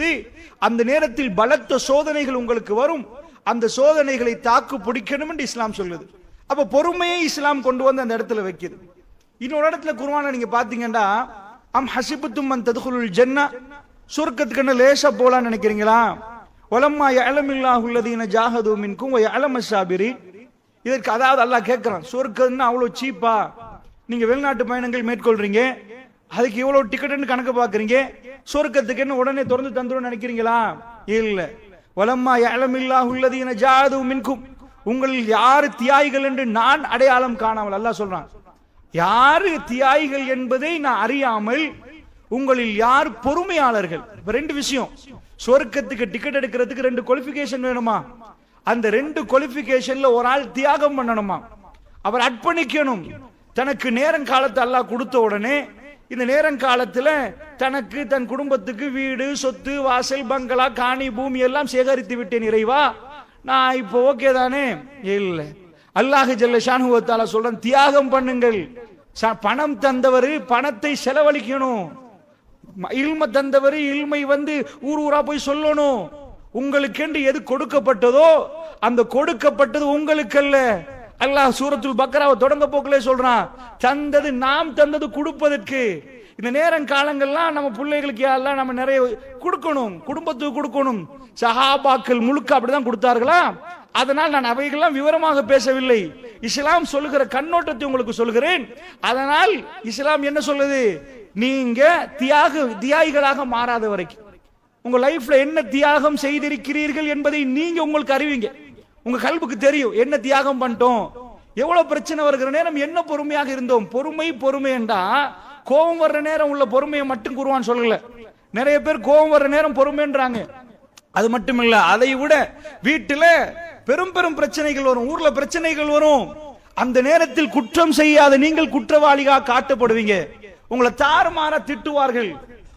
பொழுது அந்த நேரத்தில் பலத்த சோதனைகள் உங்களுக்கு வரும். அந்த சோதனைகளை தாக்கு பிடிக்கணும் என்று இஸ்லாம் சொல்லுது. அப்ப பொறுமையை இஸ்லாம் கொண்டு வந்து அந்த இடத்துல வைக்குது. இன்னொரு இடத்துல குர்ஆன்ல நீங்க பாத்தீங்கன்னா, அம் ஹஸிபத்தும் மன் தத்குலுல் ஜன்னah, சொர்க்கத்துக்கு லேசா போலான்னு நினைக்கிறீங்களா? வலம்மா யஅலமில்லாஹு அல்லதீன ஜாஹது மின்கும் வ யஅலமஸ் ஸாபிரீன். இதற்கு அதாவது அல்லாஹ் கேட்கிறான், சொர்க்கம்னா அவ்வளவு சீப்பா? நீங்க வெளிநாட்டு பயணங்கள் மேற்கொள்றீங்க, அதுக்கு இவ்வளவு டிக்கெட்னு கணக்கு பாக்குறீங்க, சொர்க்கத்துக்கு என்ன உடனே திறந்து தந்துரும் நினைக்கிறீங்களா? இல்ல. வலம்மா யஅலமில்லாஹு அல்லதீன ஜாஹது மின்கும், உங்களில் யாரு தியாகிகள் என்று நான் அடையாளம் காணாமல், அல்லாஹ் சொல்றான், யாரு தியாகிகள் என்பதை நான் அறியாமல் உங்களில் யார் பொறுமையாளர்கள். ரெண்டு விஷயம், சொர்க்கத்துக்கு டிக்கெட் எடுக்கிறதுக்கு 2 குவாலிஃபிகேஷன் வேணுமா? அந்த 2 குவாலிஃபிகேஷன்ல ஒரு ஆள் தியாகம் பண்ணணுமா, அவர் அர்ப்பணிக்கணும். தனக்கு நேரங்காலத்தை அல்லாஹ் கொடுத்த உடனே இந்த நேரங்காலத்துல தனக்கு தன் குடும்பத்துக்கு வீடு சொத்து வாசல் பங்களா காணி பூமி எல்லாம் சேகரித்து விட்டேன் இறைவா, நான் இப்போ ஓகே தானே? இல்ல. அல்லாஹ் ஜல்ல ஷானஹு வ தஆலா சொல்றான், தியாகம் பண்ணுங்கள். பணம் தந்தவர் பணத்தை செலவழிக்கணும், இல்ம தந்தவர் இல்மை வந்து ஊர் ஊரா போய் சொல்லணும். உங்களுக்கென்று எது கொடுக்கப்பட்டதோ அந்த கொடுக்கப்பட்டது உங்களுக்கு அல்ல. அல்லாஹ் சூரத்துல் பக்ராவை தொடங்க போக்கிலே சொல்றான், தந்தது நாம் தந்தது கொடுப்பதற்கு. இந்த நேரம் காலங்கள்லாம் நம்ம பிள்ளைகளுக்கு எல்லாம் நம்ம நிறைய கொடுக்கணும், குடும்பத்துக்கு கொடுக்கணும். சஹாபாக்கள் முழுக்க அப்படிதான் கொடுத்தார்களா? அதனால் நான் அவைகள்லாம் விவரமாக பேசவில்லை, இஸ்லாம் சொல்லுகிற கண்ணோட்டத்தை உங்களுக்கு சொல்கிறேன். அதனால் இஸ்லாம் என்ன சொல்லுது, நீங்க தியாகிகளாக மாறாத வரைக்கும் உங்க லைஃப்ல என்ன தியாகம் செய்திருக்கிறீர்கள் என்பதை நீங்க உங்களுக்கு அறிவிங்க. உங்க கல்புக்கு தெரியும் என்ன தியாகம் பண்ணிட்டோம், எவ்வளவு பிரச்சனை வருகிற நேரம் என்ன பொறுமையாக இருந்தோம். பொறுமை என்றா கோபம் வர்ற நேரம் உள்ள பொறுமையை மட்டும் குர்ஆன் சொல்லல. நிறைய பேர் கோபம் வர்ற நேரம் பொறுமைன்றாங்க. அது மட்டும் இல்ல, அதை விட வீட்டுல பெரும் பெரும் பிரச்சனைகள் வரும், ஊர்ல பிரச்சனைகள் வரும். அந்த நேரத்தில் குற்றம் செய்யாத நீங்கள் குற்றவாளியாக காட்டப்படுவீங்க. உங்களை தாறுமாற திட்டுவார்கள்,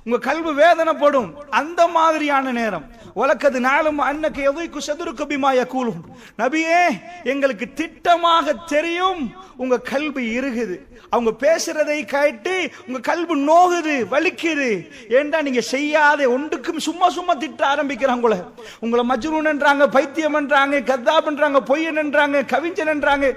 உங்க கல்வி வேதனைப்படும். அந்த மாதிரியான நேரம் வலக்கது நாளும் அன்னக்கு எதைக்கு சதுருக்கு பிமா யகூலும், நபியே எங்களுக்கு திட்டமாக தெரியும் உங்க கல்வி இருகுது, அவங்க பேசுறதை கேட்டு உங்க கல்வி நோகுது வலிக்குது. ஏண்டா நீங்க செய்யாத ஒன்றுக்கும் சும்மா சும்மா திட்ட ஆரம்பிக்கிறாங்க. உங்களை மஜ்னூன் என்றாங்க, பைத்தியம் என்றாங்க, கத்தாப் என்றாங்க, பொய்யன் என்றாங்க, கவிஞன் என்றாங்க,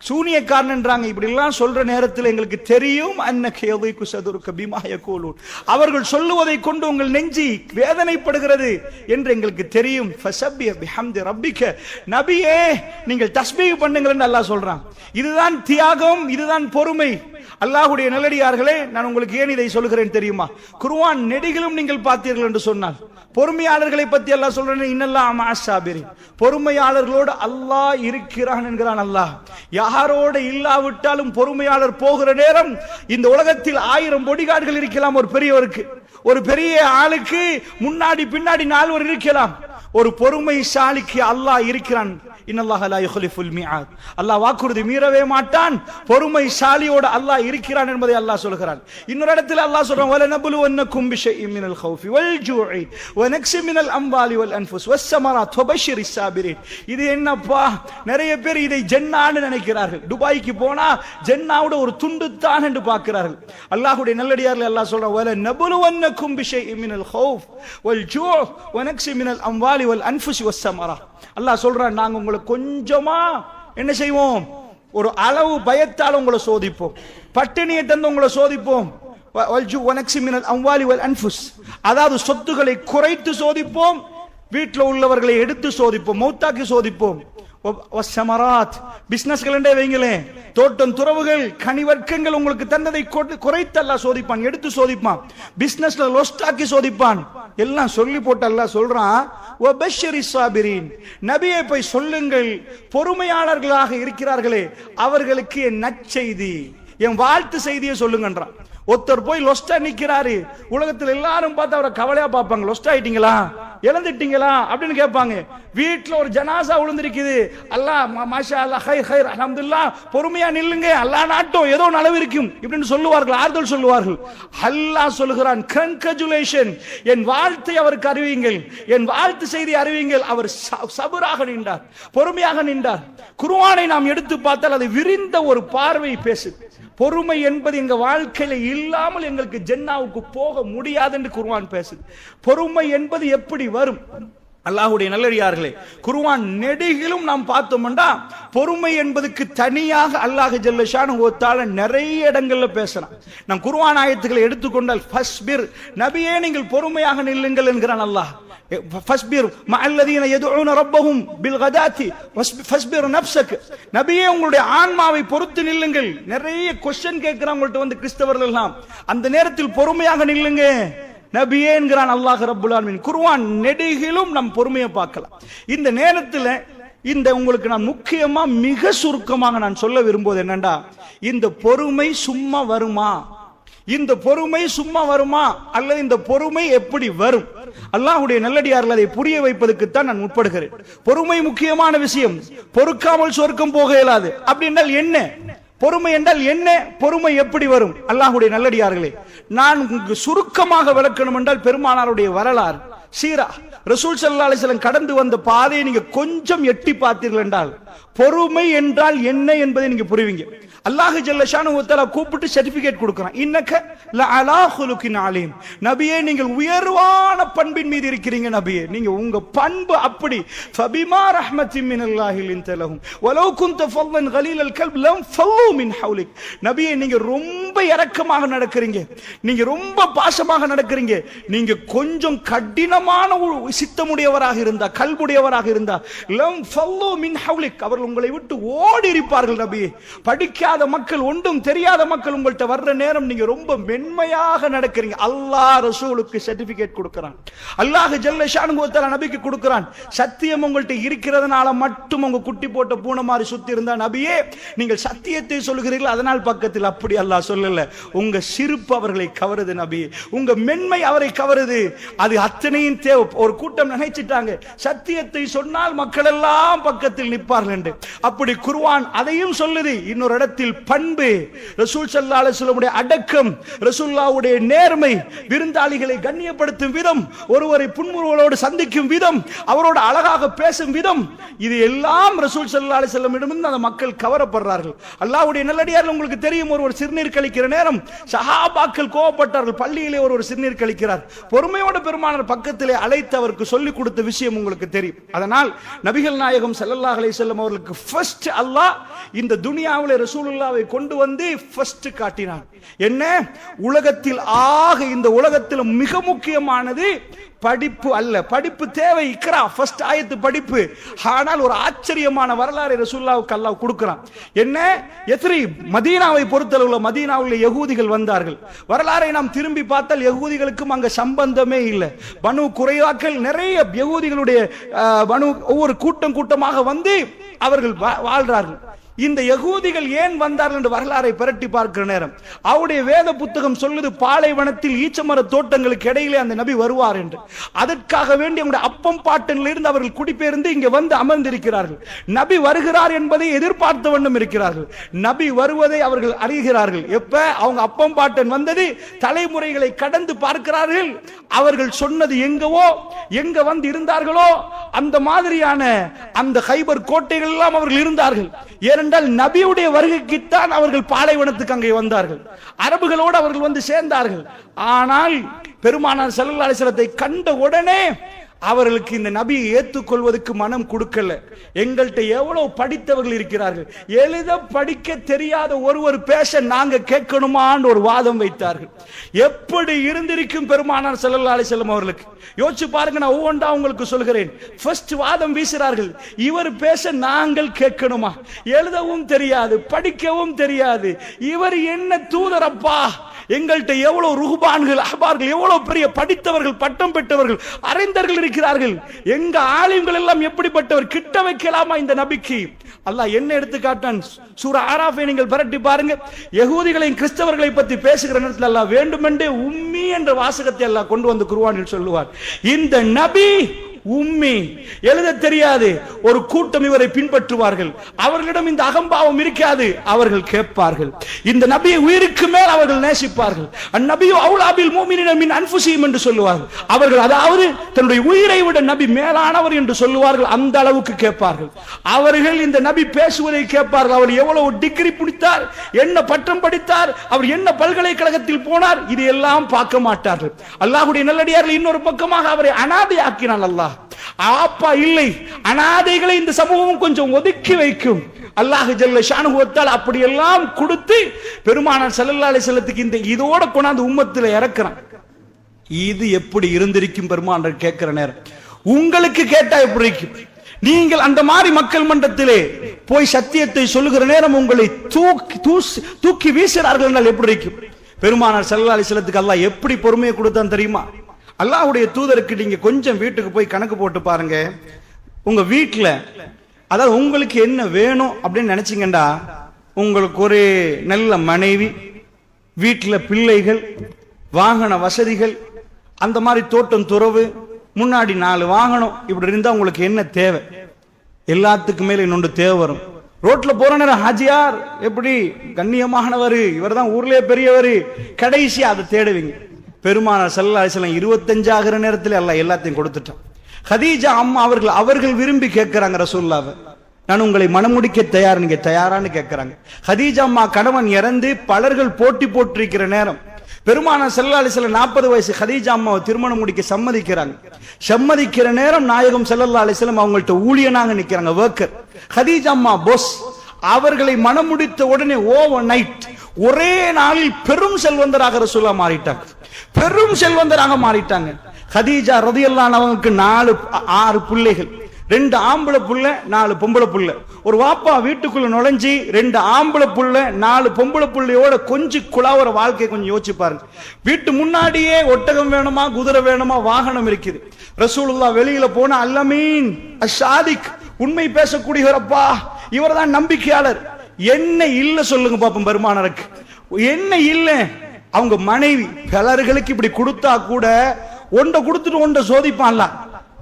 சூனியக்காரன் என்றாங்க. இப்படி எல்லாம் சொல்ற நேரத்தில் எங்களுக்கு தெரியும் அன்னக்கு எதைக்கு சதுருக்கு பிமா யகூலும், அவர்கள் சொல்லுவதை கொண்டு உங்கள் நெஞ்சி வேதனைப்படுகிறது என்று எங்களுக்கு தெரியும். ஃபஸப்பிஹ் பிஹம்தி ரப்பிக, நபியே நீங்கள் தஸ்பீஹ் பண்ணுங்கள் என்று அல்லாஹ் சொல்றான். இதுதான் தியாகம், இதுதான் பொறுமை. அல்லாஹ்வுடைய நல்லடியார்களே, நான் உங்களுக்கு ஏன் இதை சொல்கிறேன் தெரியுமா? குர்ஆன் நெடிகளும் நீங்கள் பார்த்தீர்கள் என்று சொன்னால் பொறுமையாளர்களை பத்தி அல்லாஹ் சொல்றான், இன்னல்லாஹ் மஅஸ் ஸாபிரீன், பொறுமையாளர்களோடு அல்லாஹ் இருக்கிறான் என்கிறான். அல்லாஹ் யாரோடு இல்லாவிட்டாலும் பொறுமையாளர் போகிற நேரம் இந்த உலகத்தில் 1000 பொடிகார்டுகள் இருக்கலாம். ஒரு பெரியவருக்கு, ஒரு பெரிய ஆளுக்கு முன்னாடி பின்னாடி 4 இருக்கலாம். ஒரு பொறுமைசாலிக்கு அல்லாஹ் இருக்கிறான். இன்னல்லாஹ லா யுக்லிஃபுல் மிஆத், அல்லாஹ் வாக்குறுதி மீறவே மாட்டான். பொறுமைசாலியோடு அல்லாஹ் இருக்கிறான் என்பதை அல்லாஹ் சொல்கிறான். இன்னொரு இடத்துல அல்லாஹ் சொல்றான், வல நபுலுவன்னக்கும் பிஷைஇம் மினல் கௌஃபி வல் ஜூஇ வ நக்ஸி மினல் அம்வாலி வல் அன்ஃபுஸ் வஸ்ஸமராத் வபஷிரிஸ் ஸாபிரீன். இது என்னப்பா, நிறைய பேர் இதை ஜன்னான்னு நினைக்கிறார்கள். துபாய்க்கு போனா ஜன்னாவோட ஒரு துண்டு தான் என்று பார்க்கிறார்கள். அல்லாஹ்வுடைய நல்லடியார்கள் அல்லாஹ் சொல்றான், வல நபுலுவன்னக்கும் பிஷைஇம் மினல் கௌஃப் வல் ஜூஇ வ நக்ஸி மினல் அம்வாலி வல் அன்ஃபுஸ் வஸ்ஸமராத். அல்லாஹ் சொல்றான், நாங்க உங்களை கொஞ்சமா என்ன செய்வோம், ஒரு அளவு பயத்தால் உங்களை சோதிப்போம், பட்டினியை தந்து உங்களை சோதிப்போம். அதாவது சொத்துக்களை குறைத்து சோதிப்போம், வீட்டில் உள்ளவர்களை எடுத்து சோதிப்போம், மௌத்தாக்கி சோதிப்போம். பிசினஸ்கள் வைங்களேன், தோட்டம் துறவுகள் கனிவர்க்கங்கள் உங்களுக்கு தந்ததை குறைத்து அல்லாஹ் சோதிப்பான், எடுத்து சோதிப்பான். பிசினஸ்ல லொஸ்டாக்கி சோதிப்பான். எல்லாம் சொல்லி போட்டு அல்லாஹ் சொல்றான், வபஷிரிஸ் ஸாபிரீன், நபியே போய் சொல்லுங்கள் பொறுமையாளர்களாக இருக்கிறார்களே அவர்களுக்கு என் நற்செய்தி, என் வாழ்த்து செய்தியை சொல்லுங்கன்றான். ஒருத்தர் போய் லொஸ்டா நிக்கிறாரு, உலகத்தில் எல்லாரும் பார்த்து அவரை கவலையா பார்ப்பாங்க, லொஸ்ட் ஆயிட்டீங்களா, இழந்துட்டீங்களா அப்படின்னு கேட்பாங்க. வீட்டுல ஒரு ஜனாசா விழுந்திருக்குது, அல்லாஹ் மாஷா அல்லாஹ் ஹைர் ஹைர் அல்ஹம்துலில்லாஹ், பொறுமையா நில்லுங்க, அல்லாஹ் நாட்டும் ஏதோ நலவு இருக்கும் இப்படின்னு சொல்லுவார்கள், ஆறுதல் சொல்லுவார்கள். அல்லாஹ் சொல்லுகிறான், கங்க்ராச்சுலேஷன், என் வாழ்த்தை அவருக்கு அறிவியுங்கள், என் வாழ்த்து செய்தி அறிவியுங்கள். அவர் சபராக நின்றார், பொறுமையாக நின்றார். குர்ஆனை நாம் எடுத்து பார்த்தால் அது விரிந்த ஒரு பார்வை பேசுது. பொறுமை என்பது எங்க வாழ்க்கையில இல்லாமல் எங்களுக்கு ஜன்னாவுக்கு போக முடியாது என்று குர்ஆன் பேசுது. பொறுமை என்பது எப்படி வரும்? அல்லாஹ்வுடைய நல்லடியார்களே, குர்ஆன் நெடுகிலும் நாம் பார்த்தோம்னா பொறுமை என்பதுக்கு தனியாக அல்லாஹ் ஜல்ல ஷானஹு வ தஆலா நிறைய இடங்கள்ல பேசுறான். நாம் குர்ஆன் ஆயத்துக்களை எடுத்துக்கொண்டால் ஃபஸ்பிர், நபியே நீங்கள் பொறுமையாக நில்லுங்கள் என்கிறான் அல்லாஹ். ஃபஸ்பிர் மஅல்லதீன யதுஊன ரப்பஹும் பில்கதாத்தி ஃபஸ்பிர் நஃப்ஸக், நபியே உங்களுடைய ஆன்மாவை பொறுத்து நில்லுங்கள். நிறைய क्वेश्चन கேக்குறாங்கள்ட்ட வந்து கிறிஸ்தவர்கள் எல்லாம், அந்த நேரத்தில் பொறுமையாக நில்லுங்க நபியே என்கிறான் அல்லாஹ் ரப்புல் ஆலமீன். குர்ஆன் நெடுகிலும் நம் பொறுமையை பார்க்கலாம். இந்த நேரத்தில் இந்த உங்களுக்கு நான் முக்கியமா மிக சுருக்கமாக நான் சொல்ல விரும்புவது என்னண்டா, இந்த பொறுமை சும்மா வருமா? இந்த பொறுமை சும்மா வருமா அல்லது இந்த பொறுமை எப்படி வரும்? அல்லாஹ்வுடைய நல்லடியார்கள் அதை புரிய வைப்பதற்கு தான் நான் முற்படுகிறேன். பொறுமை முக்கியமான விஷயம், பொறுக்காமல் சொர்க்கம் போக இயலாது. அப்படி என்றால் என்ன பொறுமை என்றால் என்ன? பொறுமை எப்படி வரும்? அல்லாஹ்வுடைய நல்லடியார்களே, நான் சுருக்கமாக விளக்கணும் என்றால் பெருமானாருடைய வரலாறு, சீரா, ரசூல் ஸல்லல்லாஹு அலைஹி வஸல்லம் கடந்து வந்த பாதையை நீங்க கொஞ்சம் எட்டி பார்த்தீர்கள் என்றால் பொறுமை என்றால் என்ன என்பதை நீங்க புரிவீங்க. அல்லாஹ் ஜல்ல ஷானஹு வ தஆலா கூப்பிட்டு சர்டிபிகேட் கொடுக்கிறான், இன்னக லஅலா குலுகின் அலீம், நபியே நீங்கள் உயர்வான பண்பின் மீது இருக்கிறீங்க. நபியே நீங்க உங்க பண்பு அப்படி. ஃபபிமா ரஹ்மத்தின் மினல்லாஹி லின்த லஹும் வலவ் குன்த ஃபல்லன் கலீலல் கல்ப் லம் ஃபல்லு மின் ஹவுலிக், நபியே நீங்க ரொம்ப இரக்கமாக நடக்கிறீங்க, நீங்க ரொம்ப பாசமாக நடக்கிறீங்க, நீங்க கொஞ்சம் கடினமான சித்தமுடையவராக இருந்தா, கல்புடையவராக இருந்தா லம் ஃபல்லு மின் ஹவுலிக், அவர்கள் உங்களை விட்டு ஓடி இருப்பார்கள். நபியே படிக்காத மக்கள், ஒன்றும் தெரியாத மக்கள் உங்கள்ட்ட வர்ற நேரம் நீங்க ரொம்ப மென்மையாக நடக்கிறீங்க. அல்லாஹ் ரசூலுக்கு சர்டிபிகேட் கொடுக்கிறான், அல்லாஹ் ஜல்ல ஷானஹு வ தஆலா நபிக்கு கொடுக்கிறான். சத்தியம் உங்கள்ட்ட இருக்கிறதுனால மட்டும் உங்க குட்டி போட்ட பூனை மாதிரி சுத்தி இருந்தா நபியே நீங்கள் சத்தியத்தை சொல்கிறீர்கள் அதனால் பக்கத்தில், அப்படி அல்லாஹ் சொல்லல. உங்க சிரிப்பு அவர்களை கவருது நபியே, உங்க மென்மை அவரை கவருது. அது அத்தனையும் தேவை. ஒரு கூட்டம் நினைச்சிட்டாங்க சத்தியத்தை சொன்னால் மக்கள் எல்லாம் பக்கத்தில் நிற்பார்கள் என்று. அப்படி குர்ஆன் அதையும் சொல்லுது. இன்னொரு இடத்தில் பண்பு, ரசூல் ஸல்லல்லாஹு அலைஹி வஸல்லம் அடக்கம், ரசூலுல்லாஹ்வுடைய நேர்மை, விருந்தாளிகளை கண்ணியப்படுத்தும் விதம், ஒருவரை புன்முறுவலோடு சந்திக்கும் விதம், அவரோட அழகாக பேசும் விதம், இது எல்லாம் ரசூல் ஸல்லல்லாஹு அலைஹி வஸல்லம் இடமிருந்து அந்த மக்கள் கவரப்படுறார்கள். அல்லாஹ்வுடைய நல்லடியார்கள், உங்களுக்கு தெரியும், ஒருவர் சிறுநீர் கழிக்கிற நேரம் சஹாபாக்கள் கோபப்பட்டார்கள். பள்ளியிலே ஒருவர் சிறுநீர் கழிக்கிறார், பொறுமையோடு பெருமானார் பக்கத்திலே அழைத்து அவருக்கு சொல்லிக் கொடுத்த விஷயம் உங்களுக்கு தெரியும். அதனால் நபிகள் நாயகம் ஸல்லல்லாஹு அலைஹி வஸல்லம் அவர்களுக்கு ஃபர்ஸ்ட் அல்லாஹ் இந்த துனியாவிலே ரசூலுல்லாஹ்வை கொண்டு வந்து ஃபர்ஸ்ட் காட்டினான். என்ன? உலகத்தில் இந்த உலகத்தில் மிக முக்கியமானது படிப்பு அல்ல. படிப்பு தேவை, இக்ரா ஃபர்ஸ்ட் ஆயத்து படிப்பு. ஆனால் ஒரு ஆச்சரியமான வரலாறு ரசூலுல்லாஹ்வுக்கு அல்லாஹ் கொடுக்கிறான். என்ன? யத்ரிப், மதீனாவை பொறுத்தளவுல மதீனாவில் யகூதிகள் வந்தார்கள். வரலாறை நாம் திரும்பி பார்த்தால் யகூதிகளுக்கும் அங்க சம்பந்தமே இல்லை. பனு குறைவாக்கள் நிறைய யகூதிகளுடைய ஒவ்வொரு கூட்டம் கூட்டமாக வந்து அவர்கள் வாழ்றார்கள். இந்த யகூதிகள் ஏன் வந்தார்கள் என்று வரலாறை பிரட்டி பார்க்கிற நேரம் அவருடைய வேத புத்தகம் சொல்லுது, பாலைவனத்தில் ஈச்சமர தோட்டங்களுக்கு இடையிலே அந்த நபி வருவார் என்று. அதற்காக வேண்டி அவருடைய அப்பம் பாட்டனில் இருந்து அவர்கள் குடிபெயர்ந்து இங்கே வந்து அமர்ந்திருக்கிறார்கள். நபி வருகிறார் என்பதை எதிர்பார்த்த வண்ணம் இருக்கிறார்கள். நபி வருவதை அவர்கள் அறிகிறார்கள். எப்ப அவங்க அப்பம் பாட்டன் வந்தது, தலைமுறைகளை கடந்து பார்க்கிறார்கள். அவர்கள் சொன்னது எங்க வந்து இருந்தார்களோ அந்த மாதிரியான அந்த ஹைபர் கோட்டைகள் எல்லாம் அவர்கள் இருந்தார்கள். ஏனென்றால் நபியுடைய வருகைக்குத்தான் அவர்கள் பாலைவனத்துக்கு அங்கே வந்தார்கள். அரபுகளோடு அவர்கள் வந்து சேர்ந்தார்கள். ஆனால் பெருமானார் ஸல்லல்லாஹு அலைஹி வஸல்லத்தை கண்ட உடனே அவர்களுக்கு இந்த நபியை ஏற்றுக்கொள்வதற்கு மனம் கொடுக்கல. எங்கள்கிட்ட எவ்வளவு படித்தவர்கள் இருக்கிறார்கள், எழுத படிக்க தெரியாத ஒருவர் பேச நாங்க கேட்கணுமான்னு ஒரு வாதம் வைத்தார்கள். எப்படி இருந்திருக்கும் பெருமானார் ஸல்லல்லாஹு அலைஹி வஸல்லம் அவர்களுக்கு? யோசிச்சு பாருங்க, நான் ஒவ்வொன்றா உங்களுக்கு சொல்கிறேன். ஃபர்ஸ்ட் வாதம் வீசுறார்கள், இவர் பேச நாங்கள் கேட்கணுமா? எழுதவும் தெரியாது, படிக்கவும் தெரியாது, இவர் என்ன தூதரப்பா? எங்கள்கிட்ட எவ்வளவு ருஹ்பான்கள், அஹ்பார்கள், எவ்வளவு பெரிய படித்தவர்கள், பட்டம் பெற்றவர்கள், அறிந்தவர்கள் இருக்கிறார்கள். எங்க ஆலிம்கள் எல்லாம் எப்படிப்பட்டவர்? கிட்ட வைக்கலாமா இந்த நபிக்கு? அல்லாஹ் என்ன எடுத்து காட்டான்? சூரா ஆராஃபை நீங்கள் பரட்டி பாருங்க. யகூதிகளையும் கிறிஸ்தவர்களை பற்றி பேசுகிற நேரத்தில் அல்லாஹ் வேண்டுமென்றே உம்மி என்ற வாசகத்தை அல்லாஹ் கொண்டு வந்து குர்ஆனில் சொல்லுவார். இந்த நபி உம்மி, எழுத தெரியாது. ஒரு கூட்டம் இவரை பின்பற்றுவார்கள். அவர்களிடம் இந்த அகம்பாவம் இருக்காது. அவர்கள் கேட்பார்கள். இந்த நபியை உயிருக்கு மேல் அவர்கள் நேசிப்பார்கள். அந்நபியு அவுலா பில் முஃமினீன மின் அன்ஃபுஸிஹிம் என்று சொல்லுவார்கள். அவர்கள் அதாவது தன்னுடைய உயிரை விட நபி மேலானவர் என்று சொல்லுவார்கள். அந்த அளவுக்கு கேட்பார்கள். அவர்கள் இந்த நபி பேசுவதை கேட்பார்கள். அவர் எவ்வளவு டிகிரி முடித்தார், என்ன பட்டம் படித்தார், அவர் என்ன பல்கலைக்கழகத்தில் போனார், இது எல்லாம் பார்க்க மாட்டார்கள். அல்லாஹ்வுடைய நல்லடியார்கள் இன்னொரு பக்கமாக அவரை அனாதை ஆக்கினான் அல்லாஹ். அப்பா இல்லை, அனாதைகளை இந்த சமூகம் கொஞ்சம் ஒதுக்கி வைக்கும். அல்லாஹ் ஜல்ல ஷானுஹு வ தஆலா அப்படியெல்லாம் கொடுத்து பெருமானார் ஸல்லல்லாஹு அலைஹி வஸல்லத்துக்கு இந்த இதோட கொண்டாந்து உம்மத்துல இறக்குறான். இது எப்படி இருந்திருக்கும் பெருமானார் கேட்கிற நேரம் உங்களுக்கு கேட்டா எப்படி இருக்கும்? நீங்கள் அந்த மாதிரி மக்கள் மன்றத்திலே போய் சத்தியத்தை சொல்லுகிற நேரம் உங்களை தூக்கி வீசுகிறார்கள் என்றால் எப்படி இருக்கும்? பெருமானார் ஸல்லல்லாஹு அலைஹி வஸல்லத்துக்கு அல்லாஹ் எப்படி பொறுமையை கொடுத்தான் தெரியுமா? அல்லாஹ்வுடைய தூதருக்கு நீங்க கொஞ்சம் வீட்டுக்கு போய் கணக்கு போட்டு பாருங்க. உங்க வீட்டுல அதாவது உங்களுக்கு என்ன வேணும் அப்படின்னு நினைச்சீங்கடா, உங்களுக்கு ஒரு நல்ல மனைவி, வீட்டுல பிள்ளைகள், வாகன வசதிகள், அந்த மாதிரி தோட்டம் துறவு, முன்னாடி 4 வாகனம், இப்படி இருந்தா உங்களுக்கு என்ன தேவை? எல்லாத்துக்கு மேல இன்னொன்று தேவை வரும். ரோட்ல போற நேரம் ஹாஜியார் எப்படி கண்ணியமானவர், இவர் தான் ஊர்லயே பெரியவர், கடைசியா அதை தேடுவீங்க. பெருமானார் ஸல்லல்லாஹு அலைஹி வஸல்லம் 25 ஆகிற நேரத்தில் அல்லாஹ் எல்லாத்தையும் கொடுத்துட்டான். கதீஜா அம்மா அவர்கள் விரும்பி கேட்கிறாங்க ரசூலுல்லாஹ், நான் உங்களை மணமுடிக்க தயார், நீங்க தயாரான்னு கேட்கிறாங்க. கதீஜா அம்மா கணவன் இறந்து பலர்கள் போட்டி போட்டிருக்கிற நேரம் பெருமானார் ஸல்லல்லாஹு அலைஹி வஸல்லம் 40 வயசு கதீஜா அம்மாவை திருமணம் முடிக்க சம்மதிக்கிற நேரம் நாயகம் ஸல்லல்லாஹு அலைஹி வஸல்லம் அவங்கள்ட்ட ஊழியனாக நிக்கிறாங்க, ஒர்க்கர். கதீஜா அம்மா பாஸ். அவர்களை மனம் முடித்த உடனே ஓவர் நைட் ஒரே நாளில் பெரும் செல்வந்தராக ரசூலுல்லாஹ் மாறிட்டாங்க. பெரும் செல்வந்தராக மாறிட்டாங்க. கதீஜா ரலியல்லாஹு அன்ஹாவுக்கு 6 பிள்ளைகள், 2 ஆம்பளை புள்ள 4 பொம்பளை புள்ள. ஒரு வாப்பா வீட்டுக்குள்ள நுழைஞ்சி 2 ஆம்பளை புள்ள 4 பொம்பளை புள்ளையோட கொஞ்சம் குழாவற வாழ்க்கை கொஞ்சம் யோசிச்சு பாருங்க. வீட்டு முன்னாடியே ஒட்டகம் வேணுமா, குதிரை வேணுமா, வாகனம் இருக்குது. ரசூலுல்லாஹ் வெளியில போன அல்லமீன் அஷாதிக், உண்மை பேசக்கூடியவரப்பா, இவர் தான் நம்பிக்கையாளர். என்ன இல்ல சொல்லுங்க பாப்போம் பெருமானாருக்கு, என்ன இல்ல? அவங்க மனைவி பலர்களுக்கு இப்படி கொடுத்தா கூட ஒன்றை கொடுத்துட்டு ஒன்றை சோதிப்பான்ல,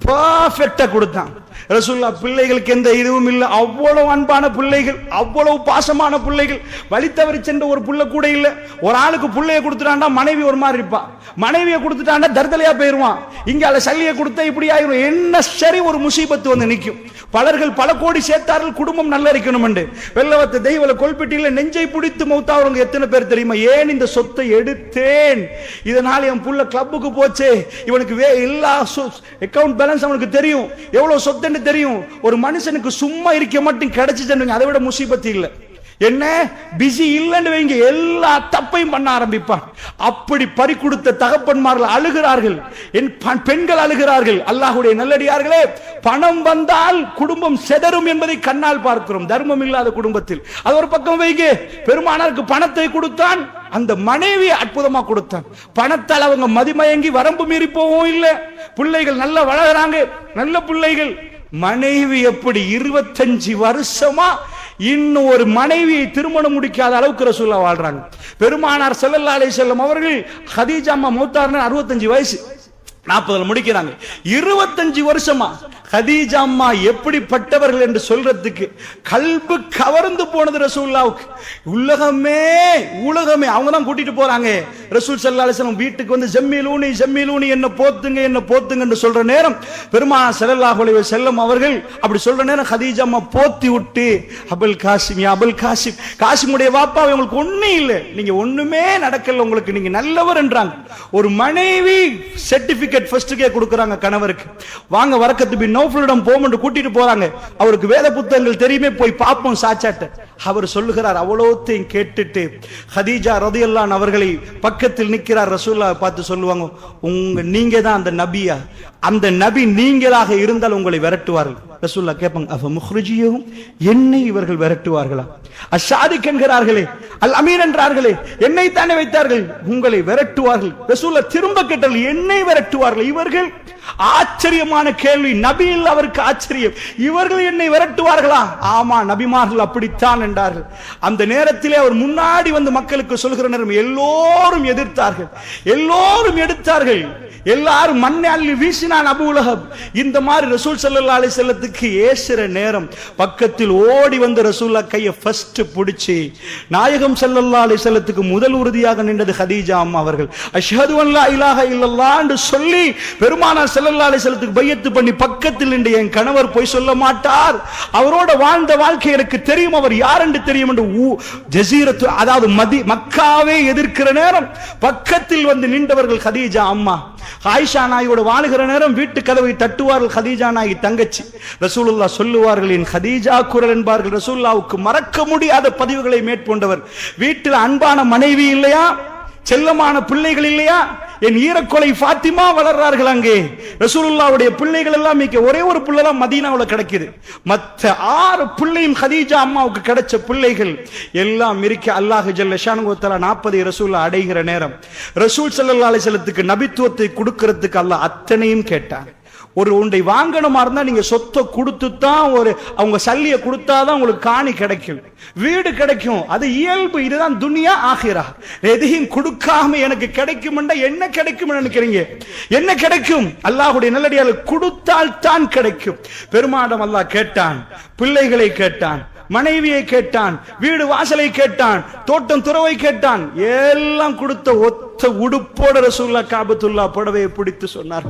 பர்ஃபெக்ட்டா கொடுத்தான். ரசூலுல்லாஹ் பிள்ளைகளுக்கு எந்த இதுவும் இல்லை. அவ்வளவு அன்பான பிள்ளைகள், அவ்வளவு பாசமான பிள்ளைகள். வழி தவறி சென்ற ஒரு புள்ள கூட இல்ல. ஒரு ஆளுக்கு புள்ளைய கொடுத்துட்டாண்டா மனைவி ஒரு மாதிரி இருப்பா, மனைவியை கொடுத்துட்டாண்டா தர்தலையா போயிருவான். இங்க அல்ல சல்லியை கொடுத்தா இப்படி ஆயிரும். என்ன சரி ஒரு முசீபத்து வந்து நிற்கும். பலர்கள் பல கோடி சேர்த்தார்கள் குடும்பம் நல்லா இருக்கணும் என்று. வெள்ளவத்த தெய்வல கொல்பெட்டியில நெஞ்சை பிடித்து மௌத்தாவங்க எத்தனை பேர் தெரியுமா? ஏன் இந்த சொத்தை எடுத்தேன், இதனால் என் புள்ள கிளப்புக்கு போச்சே, இவனுக்கு எல்லா அக்கவுண்ட் பேலன்ஸ் அவனுக்கு தெரியும், எவ்வளவு சொத்து தெரியும். ஒரு மனுஷனுக்கு சும்மா இருக்க மட்டும் கிடைச்சிட்டு அதை விட முசீபத்து இல்லை. என்ன பிஸி இல்லைன்னு வைங்க, எல்லா தப்பையும் பண்ண ஆரம்பிப்பான். அப்படி பறி கொடுத்த தகப்பன்மார்கள் அழுகிறார்கள், என் பெண்கள் அழுகிறார்கள். அல்லாஹ்வுடைய நல்லடியார்களே, பணம் வந்தால் குடும்பம் செதறும் என்பதை கண்ணால் பார்க்கிறோம். தர்மம் இல்லாத குடும்பத்தில் அது ஒரு பக்கம் வைங்க. பெருமானாருக்கு பணத்தை கொடுத்தான், அந்த மனைவி அற்புதமா கொடுத்தான். பணத்தால் அவங்க மதிமயங்கி வரம்பு மீறி போவும் இல்லை. பிள்ளைகள் நல்லா வளர்கிறாங்க, நல்ல பிள்ளைகள். மனைவி எப்படி 25 வருஷமா இன்னும் ஒரு மனைவியை திருமணம் முடிக்காத அளவுக்கு ரசூலுல்லாஹ் வாழ்றாங்க. பெருமானார் ஸல்லல்லாஹு அலைஹி வஸல்லம் அவர்கள் கதீஜா அம்மா மௌத்தார்னா 65 வயசு, 40 முடிக்கிறாங்க. 25 வருஷமா கதீஜா அம்மா எப்படிப்பட்டவர்கள் என்று சொல்றதுக்கு கல்பு கவர்ந்து போனது ரசூலுல்லாஹ்வுக்கு. உலகமே அவங்க தான் கூட்டிட்டு போறாங்க. ரசூல் ஸல்லல்லாஹு அலைஹி வஸல்லம் வீட்டுக்கு வந்து ஜம்மீலூனி என்ன போத்துங்க என்று சொல்ற நேரம் பெருமானார் ஸல்லல்லாஹு அலைஹி வஸல்லம் அவர்கள் அப்படி சொல்ற நேரம் கதீஜா அம்மா போத்தி விட்டு, அபுல் காசிம், காசிமுடைய வாப்பா, உங்களுக்கு ஒண்ணும் இல்லை, நீங்க ஒண்ணுமே நடக்கல, உங்களுக்கு நீங்க நல்லவர் என்றாங்க. ஒரு மனைவி சர்டிபிகேட் ஃபர்ஸ்ட்கே கொடுக்கறாங்க கணவருக்கு. வாங்க வரக்கத்து பின் நௌஃபலிடம் போமென்று கூட்டிட்டு போறாங்க. அவருக்கு வேத புத்தகங்கள் தெரியுமே, போய் பாப்போம் சாச்சாட்ட. அவர் சொல்லுகிறார். அவ்வளோத்தையும் கேட்டுட்டு கதீஜா ரலியல்லாஹு அன்ஹா அவர்களை பக்கத்தில் நிற்கிறார். ரசூலுல்லாஹ் பார்த்து சொல்லுவாங்க, நீங்க தான் அந்த நபியா? அந்த நபி நீங்களாக இருந்தால் உங்களை விரட்டுவார்கள். ரசூலுல்லாஹ் கேட்பாங்க, அஃப முஹ்ரிஜியஹும், என்னை இவர்கள் விரட்டுவார்களா? அஷாதிக் என்கிறார்களே, அல் அமீன் என்றார்களே, என்னை தானே வைத்தார்கள், உங்களை விரட்டுவார்கள். ரசூலுல்லாஹ் திரும்ப கேட்டார்கள், என்னை விரட்டுவார்கள் இவர்கள்? ஆச்சரியமான கேள்வி. நபியில் அவருக்கு ஆச்சரியம், இவர்கள் என்னை விரட்டுவார்களா? ஆமா, நபிமார்கள் அப்படித்தான் என்றார்கள். அந்த நேரத்திலே அவர் முன்னாடி வந்து மக்களுக்கு சொல்கிற நேரம் எல்லோரும் எதிர்த்தார்கள், எல்லோரும் எடுத்தார்கள், எல்லாரும் மண்ணை அள்ளி வீசினான் அபூ லஹப். இந்த மாதிரி ரசூல் ஸல்லல்லாஹு அலைஹி வஸல்லத்துக்கு ஏசுற நேரம் பக்கத்தில் ஓடி வந்து ரசூலுல்லாஹ் கையை ஃபர்ஸ்ட் பிடிச்சி நாயகம் ஸல்லல்லாஹு அலைஹி வஸல்லத்துக்கு முதல் உறுதியாக நின்றது ஹதீஜா அம்மா அவர்கள். அஷ்ஹது அன் லா இலாஹ இல்லல்லாஹ் என்று சொல்லி பெருமானார் ஸல்லல்லாஹு அலைஹி வஸல்லத்துக்கு பையத்து பண்ணி பக்கத்தில் நின்று, என் கணவர் போய் சொல்ல மாட்டார், அவரோட வாழ்ந்த வாழ்க்கை எனக்கு தெரியும், அவர் யார் என்று தெரியும் என்று ஜஸீரத்து, அதாவது மக்காவே எதிர்க்கிற நேரம் பக்கத்தில் வந்து நின்றவர்கள் ஹதீஜா அம்மா. ஆயிஷா நாயோட வாழுகிற நேரம் வீட்டு கதவை தட்டுவார்கள் ஹதீஜா நாயி தங்கச்சி. ரசூலுல்லாஹ் சொல்லுவார்கள், என் ஹதீஜா குரல் என்பார்கள். ரசூலுல்லாஹ்வுக்கு மறக்க முடியாத பதிவுகளை மேற்கொண்டவர். வீட்டில் அன்பான மனைவி இல்லையா, செல்லமான பிள்ளைகள் இல்லையா, என் ஈரக்கொலை ஃபாத்திமா வளர்றார்கள் அங்கே. ரசூலுல்லாஹ்வுடைய பிள்ளைகள் எல்லாம் ஒரே ஒரு பிள்ளை தான் மதீனாவுல கிடைக்குது. மற்ற 6 பிள்ளையும் ஹதீஜா அம்மாவுக்கு கிடைச்ச பிள்ளைகள் எல்லாம் இருக்க. அல்லாஹ் ஜல்ல ஷானுஹு வ தஆலா 40 ரசூலுல்லாஹ் அடைகிற நேரம் ரசூல் ஸல்லல்லாஹு அலைஹி வஸல்லத்துக்கு நபித்துவத்தை கொடுக்கிறதுக்கு அல்லாஹ் அத்தனையும் கேட்டான். ஒரு ஒன்றை வாங்கணுமா இருந்தா நீங்க சொத்தை கொடுத்து தான், ஒரு அவங்க சல்லியை கொடுத்தாதான் உங்களுக்கு காணி கிடைக்கும், வீடு கிடைக்கும், அது இயல்பு. இதுதான் துனியா ஆகிரா. எதையும் கொடுக்காம எனக்கு கிடைக்கும் என்ன கிடைக்கும் நினைக்கிறீங்க? என்ன கிடைக்கும்? அல்லாஹ்வுடைய நல்லடியார்கள் கொடுத்தால் தான் கிடைக்கும். பெருமாடம் அல்லாஹ் கேட்டான், பிள்ளைகளை கேட்டான், மனைவியை கேட்டான், வீடு வாசலை கேட்டான், தோட்டம் துறவை கேட்டான், எல்லாம் கொடுத்த ஒத்த உடுப்போட ரசூலுல்லாஹ் காபத்துல்லாஹ் புடவையை பிடித்து சொன்னார்,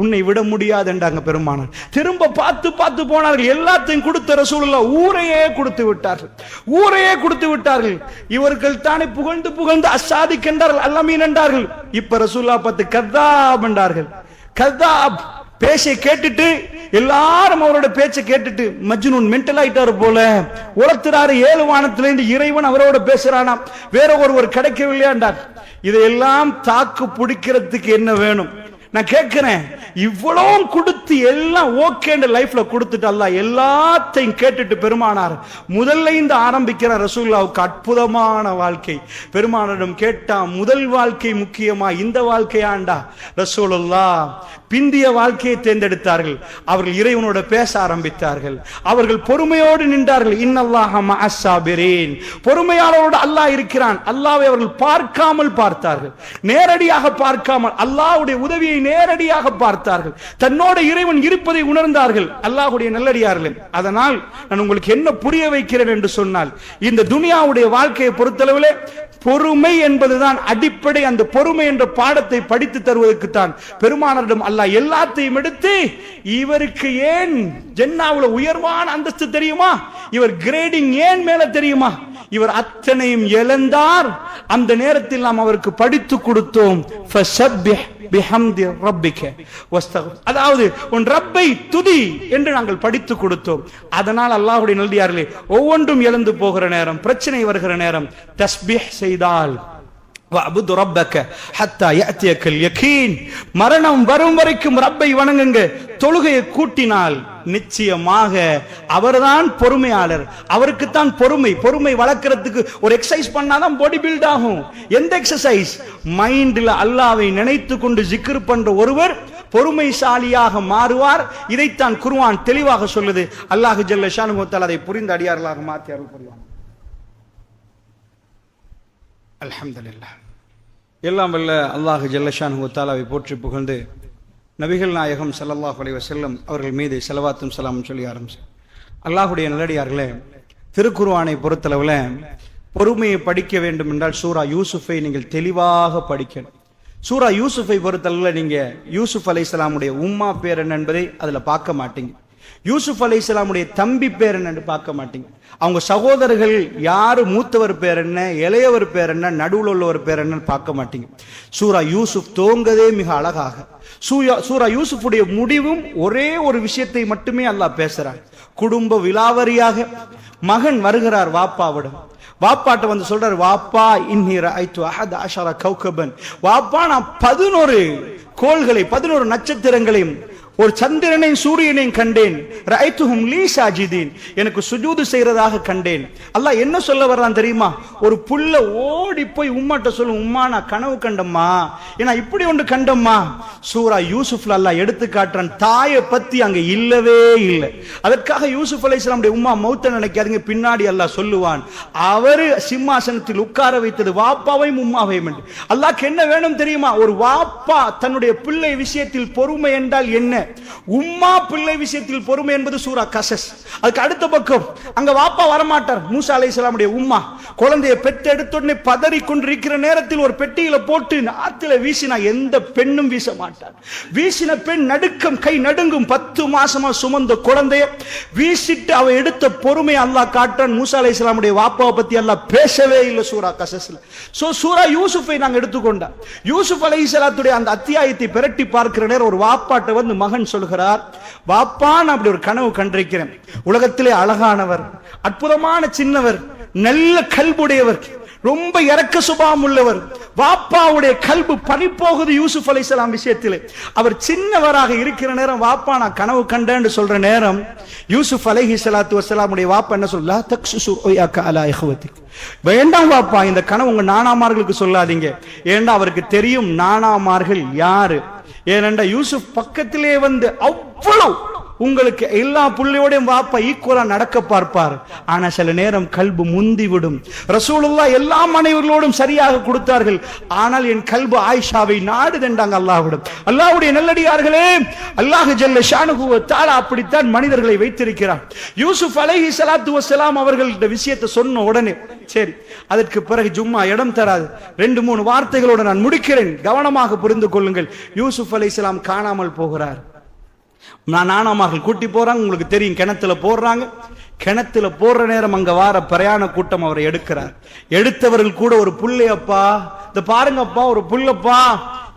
உன்னை விட முடியாது என்றாங்க பெருமானார். திரும்ப பார்த்து பார்த்து போனார்கள், எல்லாத்தையும் கொடுத்த ரசூலுல்லாஹ் ஊரையே கொடுத்து விட்டார்கள், ஊரையே கொடுத்து விட்டார்கள். இவர்கள் தானே புகழ்ந்து புகழ்ந்து அசாதிக் என்றார்கள், அல்லமீன் என்றார்கள். இப்ப ரசூலுல்லாஹ் பார்த்து கத்தாப் என்றார்கள். கத்தாப் பேச்சை கேட்டுட்டு எல்லாரும் அவரோட பேச்சை கேட்டுட்டு மஜ்னூன் மென்டல் ஆயிட்டாரு போல, உரத்துறாரு 7 வானத்திலிருந்து இறைவன் அவரோட பேசுறானா, வேற ஒருவர் கிடைக்கவில்லையாண்டார். இதையெல்லாம் தாக்கு பிடிக்கிறதுக்கு என்ன வேணும்? நான் கேட்கிறேன், இவ்வளவு கொடுத்து எல்லாம் ஓகே லைஃப்ல கொடுத்துட்டு அல்லாஹ் எல்லாத்தையும் கேட்டுட்டு பெருமானார் முதல்ல இந்த ஆரம்பிக்கிற ரசூலுல்லாஹ்வுக்கு அற்புதமான வாழ்க்கை. பெருமானாரிடம் கேட்டா, முதல் வாழ்க்கை முக்கியமா, இந்த வாழ்க்கையாண்டா? ரசூலுல்லாஹ் பிந்திய வாழ்க்கையை தேர்ந்தெடுத்தார்கள். அவர்கள் இறைவனோட பேச ஆரம்பித்தார்கள், அவர்கள் பொறுமையோடு நின்றார்கள். இன்னல்லாஹ மஅஸ் ஸாபிரீன், பொறுமையாளரோடு அல்லாஹ் இருக்கிறான். அல்லாஹ்வை அவர்கள் பார்க்காமல் பார்த்தார்கள், நேரடியாக பார்க்காமல் அல்லாஹ்வுடைய உதவியை நேரடியாக பார்த்தார்கள், தன்னோட இறைவன் இருப்பதை உணர்ந்தார்கள். அல்லாஹ்வுடைய நல்லடியார்களே, அதனால் நான் உங்களுக்கு என்ன புரிய வைக்கிறேன் என்று சொன்னால், இந்த துனியாவுடைய வாழ்க்கையை பொறுத்தளவிலே பொறுமை என்பதுதான் அடிப்படை. அந்த பொறுமை என்ற பாடத்தை படித்து தருவதற்கு தான் பெருமானாரிடம் அல்லாஹ் எல்லாத்தையும் எடுத்து, இவருக்கு ஏன் ஜன்னாவுல உயர்வான அந்தஸ்து தெரியுமா, இவர் கிரேடிங் ஏன் மேல தெரியுமா, இவர் அத்தனையும் இழந்தார். அந்த நேரத்தில் நாம் அவருக்கு படித்து கொடுத்தோம், ஃபஸப்பிஹ் பிஹம்தி ரப்பிக வஸ்தக்ஃபிர், அதாவது உன் ரப்பை துதி என்று நாங்கள் படித்து கொடுத்தோம். அதனால் அல்லாஹ்வுடைய நல்லடியார்களே, ஒவ்வொன்றும் இழந்து போகிற நேரம், பிரச்சனை வருகிற நேரம், தஸ்பீஹ் செய்தால், வஅபுது ரப்பக ஹத்தா யஅதியக்கல் யகீன், மரணம் வரும் வரைக்கும் ரப்பை வணங்குங்க, தொழுகையை கூட்டினால் நிச்சயமாக அவர்தான் பொறுமையாளர். அவருக்கு தான் பொறுமை. பொறுமை வளர்க்கிறதுக்கு ஒரு எக்ஸசைஸ் பண்ணாதான் பாடி பில்ட் ஆகும். எந்த எக்ஸசைஸ்? மைண்ட்ல அல்லாஹ்வை நினைத்து கொண்டு ஜிக்ர் பண்ற ஒருவர் பொறுமைசாலியாக மாறுவார். இதைத்தான் குர்ஆன் தெளிவாக சொல்லுது. அல்லாஹ் ஜல்ல ஷானுஹு வ தஆலா அதை புரிந்த அடியார்களாக மாற்றி அருள் புரிவான். அல்ஹம்துலில்லாஹ். எல்லாம் வல்ல அல்லாஹ் ஜல்ல ஷானுஹு வ தஆலாவை போற்றி புகழ்ந்து நபிகள் நாயகம் ஸல்லல்லாஹு அலைஹி வஸல்லம் அவர்கள் மீது ஸலவாத்தும் ஸலாமும் சொல்லி ஆரம்பிச்சு. அல்லாஹ்வுடைய நல்லடியார்களே, திருக்குர்ஆனை பொறுத்தளவுல பொறுமையை படிக்க வேண்டும் என்றால் சூரா யூசுஃபை நீங்கள் தெளிவாக படிக்கணும். சூரா யூசுஃபை பொறுத்தளவுல நீங்க யூசுப் அலைஹிஸ்ஸலாமுடைய உம்மா பேர் என்ன என்பதை அதுல பார்க்க மாட்டீங்க. யூசுப் அலைஹிஸ்ஸலாமுடைய தம்பி பேர் என்ன பார்க்க மாட்டீங்க. அவங்க சகோதரர்கள் யாரு, மூத்தவர் பேர் என்ன, இளையவர் பேர் என்ன, நடுவில் உள்ளவர் பேர் என்னன்னு பார்க்க மாட்டீங்க. சூரா யூசுப் தோங்கதே மிக அழகாக. சூரா யூசுஃபுடைய முடிவும் ஒரே ஒரு விஷயத்தை மட்டுமே அல்லாஹ் பேசுறார். குடும்ப விலாவரியாக மகன் வருகிறார் வாப்பாவிடம். வாப்பாட்ட வந்து சொல்றார், வாப்பா இன்னி ரஅய்து அஹத அஷர கௌகபன், வாப்பா நான் 11 கோள்களை 11 நட்சத்திரங்களையும் ஒரு சந்திரனையும் சூரியனையும் கண்டேன். ரஅய்துஹும் லீ சாஜிதீன், எனக்கு சுஜூது செய்யறதாக கண்டேன். அல்லாஹ் என்ன சொல்ல வர்றான் தெரியுமா? ஒரு புள்ள ஓடி போய் உம்மாட்ட சொல்லும், உம்மா நான் கனவு கண்டம்மா, ஏன்னா இப்படி ஒன்று கண்டம்மா. சூரா யூசுப்ல அல்லாஹ் எடுத்து காட்டுறான், தாயை பத்தி அங்க இல்லவே இல்லை. அதற்காக யூசுப் அலைஹிஸ்ஸலாமுடைய உம்மா மௌத்த நினைக்காதீங்க, பின்னாடி அல்லாஹ் சொல்லுவான், அவரு சிம்மாசனத்தில் உட்கார வைத்தது வாப்பாவையும் உம்மாவையும் என்று. அல்லாஹ்க்கு என்ன வேணும் தெரியுமா? ஒரு வாப்பா தன்னுடைய பிள்ளை விஷயத்தில் பொறுமை என்றால் என்ன, உம்மா பிள்ளை விஷயத்தில் பொறுமை என்பது சூரா கசஸ். அதுக்கு அடுத்த பக்கம் அங்க வாப்பா வரமாட்டார். மூசா அலைஹிஸ்ஸலாமுடைய உம்மா குழந்தையை பெற்று எடுத்துடனே பதறி கொண்டிருக்கிற நேரத்தில் ஒரு பெட்டியில போட்டு ஆத்துல வீசினா எந்த பெண்ணும் வீச மாட்டார். வீசின பெண் நடுக்கம், கை நடுங்கும். 10 மாசமா சுமந்த குழந்தைய வீசிட்டு அவ எடுத்த பொறுமை அல்லாஹ் காட்டான். மூசா அலைஹிஸ்ஸலாமுடைய வாப்பாவை பத்தி அல்லாஹ் பேசவே இல்லை சூரா கசஸ்ல. சோ சூரா யூசுஃபை நாங்க எடுத்துக்கொண்டா, யூசுப் அலைஹிஸ்ஸலாத்துடைய அந்த அத்தியாயத்தை பிரட்டி பார்க்கிற நேரம் ஒரு வாப்பாட்ட வந்து மகன் சொல்கிறார், வாப்பா நான் அப்படி ஒரு கனவு கண்டிருக்கிறேன். உலகத்திலே அழகானவர், அற்புதமான சின்னவர், நல்ல கல்புடையவர், ரொம்ப இரக்க சுபாவம் உள்ளவர். வாப்பாவுடைய கல்பு பறிப்போகுது யூசுப் அலைஹிஸ்ஸலாம் விஷயத்திலே. அவர் சின்னவராக இருக்கிற நேரம் வாப்பா நான் கனவு கண்டேன்னு சொல்ற நேரம் யூசுப் அலைஹிஸ்ஸலாத்து வஸ்ஸலாமுடைய வாப்பா என்ன சொல்ல, தக்ஸுசு ருயாக அலா இஹ்வதிக், வேண்டாம் வாப்பா இந்த கனவு உங்க நானாமார்களுக்கு சொல்லாதீங்க. ஏண்டா அவருக்கு தெரியும் நானாமார்கள் யாரு. ஏனென்றா யூசுப் பக்கத்திலே வந்து அவ்வளவு உங்களுக்கு எல்லா புள்ளையோடையும் வாப்பா ஈக்குவலா நடக்க பார்ப்பார். ஆனா சில நேரம் கல்பு முந்தி விடும். ரசூலுல்லாஹ் எல்லா மனைவிகளோடும் சரியாக கொடுத்தார்கள், ஆனால் என் கல்பு ஆயிஷாவை நாடுதென்றாங்க அல்லாஹ்விடம். அல்லாஹ்வுடைய நல்லடியார்களே, அல்லாஹ் ஜல்ல ஷானுஹு வ தஆலா அப்படித்தான் மனிதர்களை வைத்திருக்கிறார். யூசுப் அலைஹிஸ்ஸலாத்து வஸ்ஸலாம் அவர்கள் இந்த விஷயத்தை சொன்ன உடனே சரி, அதற்கு பிறகு ஜும்மா இடம் தராது, 2-3 வார்த்தைகளோடு நான் முடிக்கிறேன், கவனமாக புரிந்து கொள்ளுங்கள். யூசுப் அலைஹிஸ்ஸலாம் காணாமல் போகிறார். நானாமார்கள் கூட்டி போறாங்க, உங்களுக்கு தெரியும், கிணத்துல போடுறாங்க. கிணத்துல போடுற நேரம் அங்க வார பிரயாண கூட்டம் அவரை எடுக்கிறார். எடுத்தவர்கள் கூட ஒரு புள்ளையப்பா, இந்த பாருங்கப்பா ஒரு புள்ளப்பா,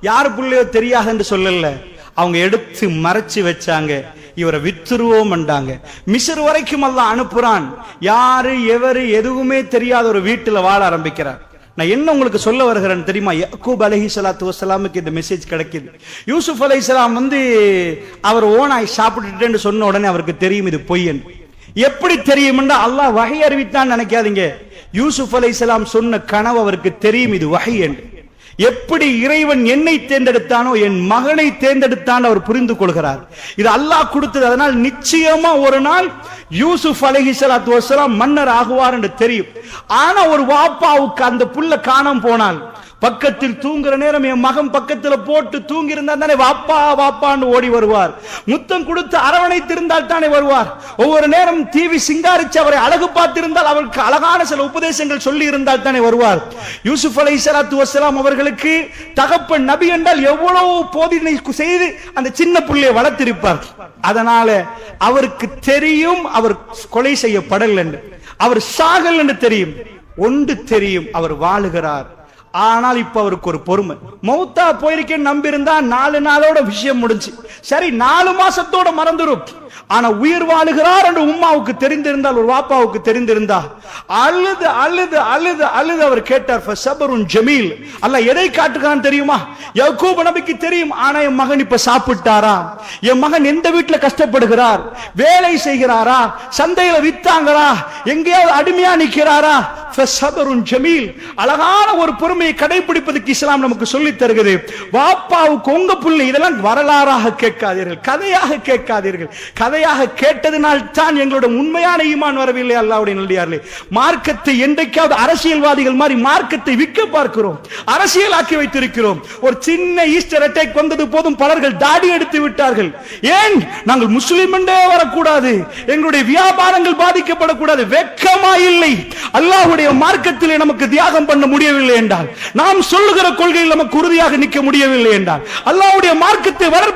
யாரு புள்ளையோ தெரியாது என்று சொல்லல, அவங்க எடுத்து மறைச்சு வச்சாங்க. இவரை வித்துருவோம் என்றாங்க. மிஸ்ர் வரைக்கும் அல்லாஹ் அனுப்புறான். யாரு எவரு எதுவுமே தெரியாத ஒரு வீட்டுல வாழ ஆரம்பிக்கிறார். நான் என்ன உங்களுக்கு சொல்ல வருகிறேன் தெரியுமா? யாக்கூப் அலைஹிஸ்ஸலாத்து வஸ்ஸலாமுக்கு இந்த மெசேஜ் கிடைக்குது. யூசுப் அலைஹிஸ்ஸலாம் வந்து அவர் ஓனாய் சாப்பிட்டுட்டேன்னு சொன்ன உடனே அவருக்கு தெரியும் இது பொய்யன். எப்படி தெரியும் என்றால் அல்லாஹ் வஹி அறிவித்தான் நினைக்காதீங்க. யூசுப் அலைஹிஸ்ஸலாம் சொன்ன கனவு அவருக்கு தெரியும் இது வஹி என்று. எப்படி இறைவன் என்னை தேர்ந்தெடுத்தானோ என் மகனை தேர்ந்தெடுத்தான் அவர் புரிந்து கொள்கிறார். இது அல்லாஹ் கொடுத்தது. அதனால் நிச்சயமா ஒரு நாள் யூசுப் அலைஹிஸ்ஸலாத்து வஸ்ஸலாம் மன்னர் ஆகுவார் என்று தெரியும். ஆனா ஒரு வாப்பாவுக்கு அந்த புள்ள காணாம போனால், பக்கத்தில் தூங்குற நேரம் என் மகன் பக்கத்துல போட்டு தூங்கி இருந்தா தானே வாப்பா வாப்பான்னு ஓடி வருவார். முத்தம் கொடுத்து அரவணைத்திருந்தால் தானே வருவார். ஒவ்வொரு நேரம் டிவி சிங்காரிச்சு அவரை அழகு பார்த்திருந்தால், அவருக்கு அழகான சில உபதேசங்கள் சொல்லி இருந்தால் தானே வருவார். யூசுப் அலைஹிஸ்ஸலாத்து வஸ்ஸலாம் அவர்களுக்கு தகப்பன் நபி என்றால் எவ்வளவு போதனை செய்து அந்த சின்ன புள்ளையை வளர்த்திருப்பார். அதனால அவருக்கு தெரியும் அவர் கொலை செய்யப்படல் என்று, அவர் சாகல் என்று தெரியும். ஒன்று தெரியும், அவர் வாழுகிறார். ஆனால் இப்ப அவருக்கு ஒரு பொறுமை. மௌத்தா போயிருக்கேன்னு நம்பி இருந்தா 4 நாளோட விஷயம் முடிஞ்சு, சரி 4 மாசத்தோட மறந்துரும். ஆனா உயிர் வாழுகிறார் என்று உம்மாவுக்கு தெரிந்திருந்தால், ஒரு வாப்பாவுக்கு தெரிந்திருந்தா, அழுது அழுது அழுது அழுது அவர் கேட்டார், ஃபஸபருன் ஜமீல். அல்லாஹ் எதை காட்டுகிறான் தெரியுமா? யாக்கூப் நபிக்கு தெரியும். ஆனா என் மகன் இப்ப சாப்பிட்டாரா, என் மகன் எந்த வீட்டுல கஷ்டப்படுகிறார், வேலை செய்கிறாரா, சந்தையில வித்தாங்களா, எங்கேயாவது அடிமையா நிக்கிறாரா, ஃபஸபருன் ஜமீல். அழகான ஒரு பொறுமையை கடைபிடிப்பதற்கு இஸ்லாம் நமக்கு சொல்லி தருகிறது. வாப்பாவுக்கு உங்க புள்ளை இதெல்லாம் வரலாறாக கேட்காதீர்கள், கதையாக கேட்காதீர்கள். கதையாக கேட்டதினால் தான் எங்களோட உண்மையான ஈமான் வரவில்லை. அல்லாஹ்வுடைய நல்லடியார்களே, மார்க்கத்தை என்றைக்காவது அரசியல்வாதிகள் மாதிரி மார்க்கத்தை விற்க பார்க்கிறோம், அரசியலாக்கி வைத்திருக்கிறோம். ஒரு சின்ன ஈஸ்டர் அட்டாக் வந்தது போதும் பலர்கள் தாடி எடுத்து விட்டார்கள். ஏன்? நாங்கள் முஸ்லிம் என்றே வரக்கூடாது, எங்களுடைய வியாபாரங்கள் பாதிக்கப்படக்கூடாது. வெட்கமா இல்லை? அல்லாஹ்வுடைய மார்க்கத்திலே நமக்கு தியாகம் பண்ண முடியவில்லை என்றால், நாம் சொல்லுகிற கொள்கையில் நமக்கு உறுதியாக நிற்க முடியவில்லை என்றால், அல்லாஹ்வுடைய மார்க்கத்தை வளர்ப்பு